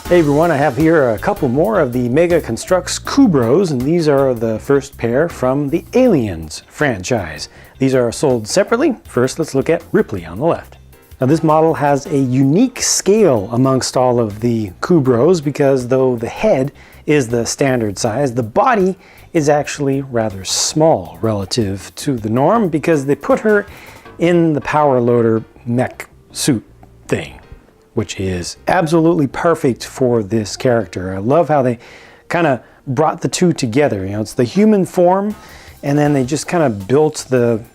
Hey everyone, I have here a couple more of the Mega Construx Kubros, and these are the first pair from the Aliens franchise. These are sold separately. First, let's look at Ripley on the left. Now this model has a unique scale amongst all of the Kubros because though the head is the standard size, the body is actually rather small relative to the norm because they put her in the power loader mech suit thing, which is absolutely perfect for this character. I love how they kind of brought the two together. You know, it's the human form, and then they just kind of built the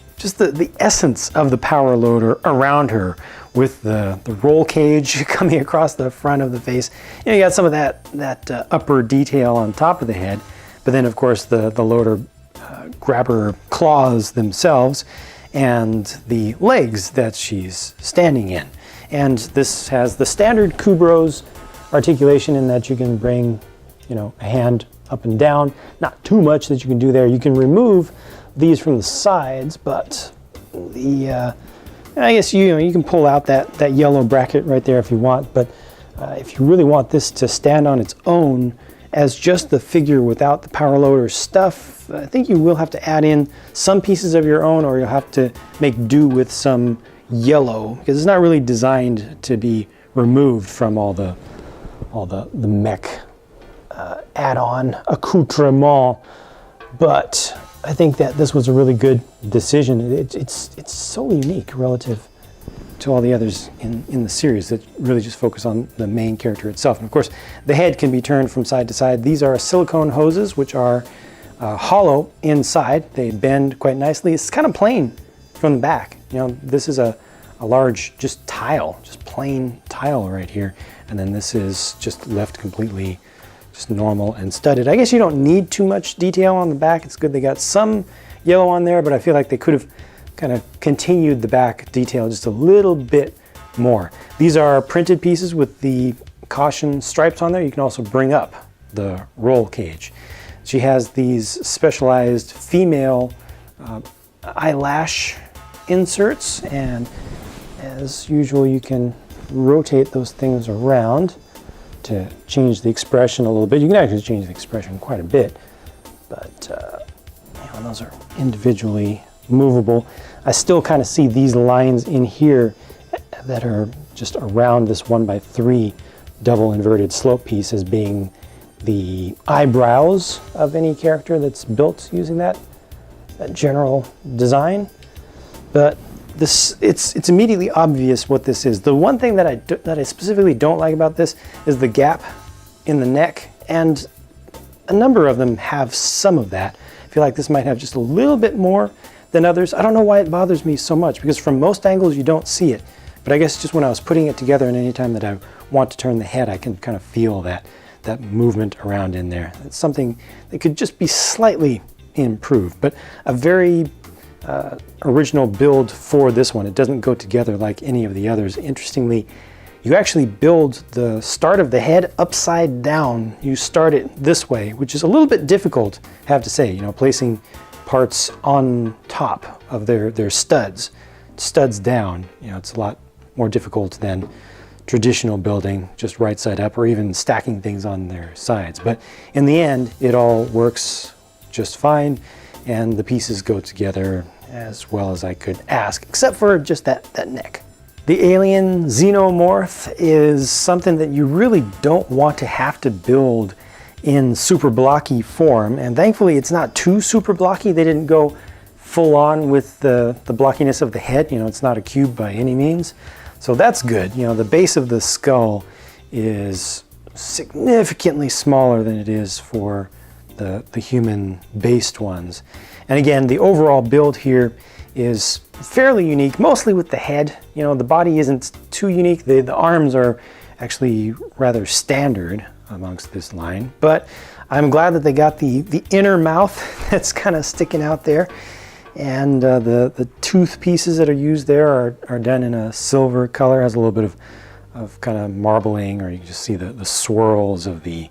essence of the power loader around her with the roll cage coming across the front of the face. You know, you got some of that upper detail on top of the head, but then of course the loader grabber claws themselves and the legs that she's standing in. And this has the standard Kubros articulation in that you can bring, you know, a hand up and down. Not too much that you can do there. You can remove these from the sides, but I guess you can pull out that yellow bracket right there if you want. But if you really want this to stand on its own as just the figure without the power loader stuff, I think you will have to add in some pieces of your own, or you'll have to make do with some yellow because it's not really designed to be removed from all the mech add-on accoutrement. But I think that this was a really good decision. It's so unique relative to all the others in the series that really just focus on the main character itself. And of course, the head can be turned from side to side. These are silicone hoses, which are hollow inside. They bend quite nicely. It's kind of plain from the back. You know, this is a large just tile, just plain tile right here. And then this is just left completely just normal and studded. I guess you don't need too much detail on the back. It's good they got some yellow on there, but I feel like they could have kind of continued the back detail just a little bit more. These are printed pieces with the caution stripes on there. You can also bring up the roll cage. She has these specialized female eyelash inserts, and as usual you can rotate those things around to change the expression a little bit. You can actually change the expression quite a bit, but you know, those are individually movable. I still kind of see these lines in here that are just around this 1x3 double inverted slope piece as being the eyebrows of any character that's built using that general design. But it's immediately obvious what this is. The one thing that I specifically don't like about this is the gap in the neck, and a number of them have some of that. I feel like this might have just a little bit more than others. I don't know why it bothers me so much, because from most angles you don't see it. But I guess just when I was putting it together, and any time that I want to turn the head, I can kind of feel that movement around in there. It's something that could just be slightly improved, but a very original build for this one. It doesn't go together like any of the others. Interestingly, you actually build the start of the head upside down. You start it this way, which is a little bit difficult, I have to say, you know, placing parts on top of their studs down. You know, it's a lot more difficult than traditional building, just right side up, or even stacking things on their sides. But in the end, it all works just fine, and the pieces go together as well as I could ask, except for just that neck. The alien Xenomorph is something that you really don't want to have to build in super blocky form, and thankfully it's not too super blocky. They didn't go full on with the blockiness of the head. You know, it's not a cube by any means, so that's good. You know, the base of the skull is significantly smaller than it is for the human based ones. And again, the overall build here is fairly unique, mostly with the head. You know, the body isn't too unique. The arms are actually rather standard amongst this line, but I'm glad that they got the inner mouth that's kind of sticking out there, and the tooth pieces that are used there are done in a silver color. Has a little bit of kind of marbling, or you can just see the swirls of the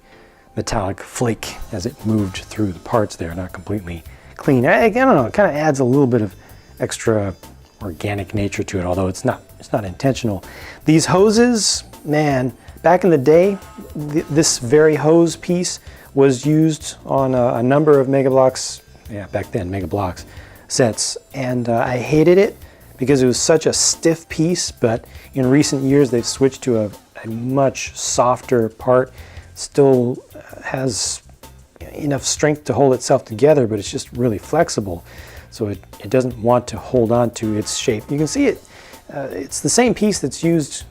metallic flake as it moved through the parts there, not completely clean. I don't know, it kind of adds a little bit of extra organic nature to it, although it's not intentional. These hoses, man, Back in the day, this very hose piece was used on a number of Mega Bloks, yeah, back then, Mega Bloks sets, and I hated it because it was such a stiff piece, but in recent years they've switched to a much softer part. Still has enough strength to hold itself together, but it's just really flexible, so it doesn't want to hold on to its shape. You can see it, it's the same piece that's used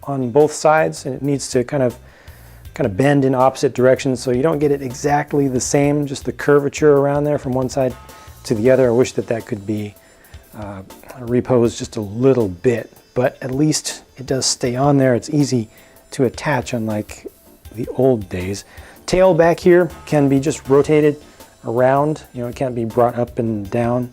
on both sides, and it needs to kind of bend in opposite directions, so you don't get it exactly the same, just the curvature around there from one side to the other. I wish that could be reposed just a little bit, but at least it does stay on there. It's easy to attach, unlike the old days. Tail back here can be just rotated around, you know, it can't be brought up and down.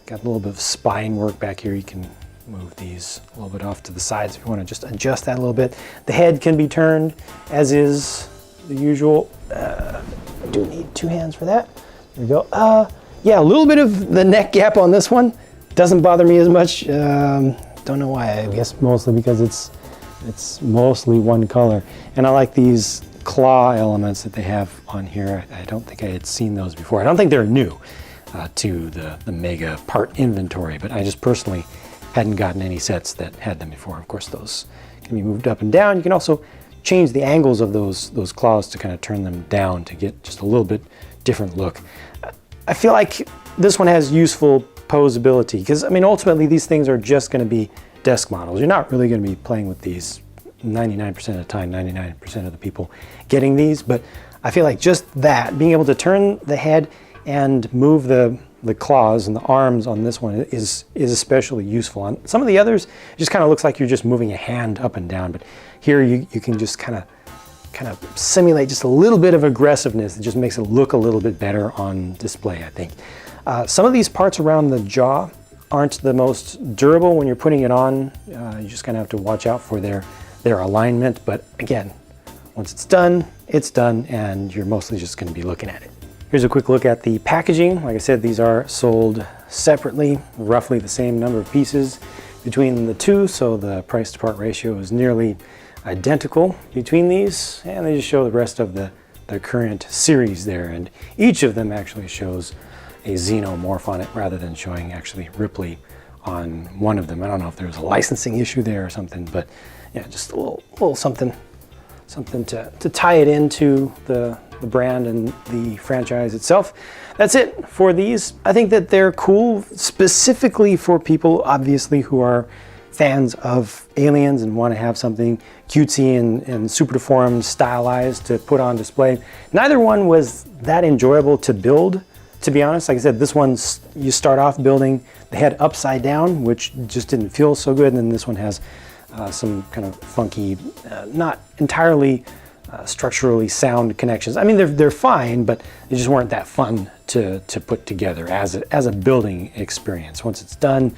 Got a little bit of spine work back here. You can move these a little bit off to the sides if you want to just adjust that a little bit. The head can be turned, as is the usual. I do need two hands for that. There we go. Yeah, a little bit of the neck gap on this one doesn't bother me as much. Don't know why. I guess mostly because it's mostly one color, and I like these claw elements that they have on here. I don't think I had seen those before. I don't think they're new to the Mega part inventory, but I just personally hadn't gotten any sets that had them before. Of course, those can be moved up and down. You can also change the angles of those claws to kind of turn them down to get just a little bit different look. I feel like this one has useful posability, because I mean, ultimately these things are just going to be desk models. You're not really going to be playing with these 99% of the time, 99% of the people getting these, but I feel like just that, being able to turn the head and move the claws and the arms on this one is especially useful. On some of the others, it just kind of looks like you're just moving a hand up and down, but here you can just kind of simulate just a little bit of aggressiveness. It just makes it look a little bit better on display, I think. Some of these parts around the jaw aren't the most durable when you're putting it on. You just kind of have to watch out for their alignment, but again, once it's done, and you're mostly just going to be looking at it. Here's a quick look at the packaging. Like I said, these are sold separately, roughly the same number of pieces between the two, so the price to part ratio is nearly identical between these, and they just show the rest of the current series there, and each of them actually shows a Xenomorph on it rather than showing actually Ripley on one of them. I don't know if there's a licensing issue there or something, but yeah, just a little something to tie it into the brand and the franchise itself. That's it for these. I think that they're cool, specifically for people obviously who are fans of aliens and want to have something cutesy and super deformed, stylized to put on display. Neither one was that enjoyable to build, to be honest. Like I said, this one's, you start off building the head upside down, which just didn't feel so good, and then this one has some kind of funky, not entirely structurally sound connections. I mean, they're fine, but they just weren't that fun to put together as a building experience. Once it's done,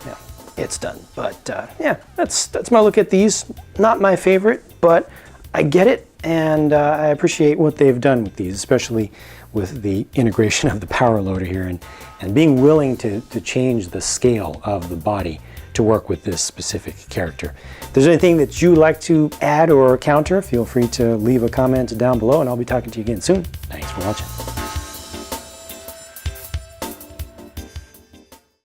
yeah, it's done. But yeah, that's my look at these. Not my favorite, but I get it, and I appreciate what they've done with these, especially with the integration of the power loader here and being willing to change the scale of the body to work with this specific character. If there's anything that you'd like to add or counter, feel free to leave a comment down below, and I'll be talking to you again soon. Thanks for watching.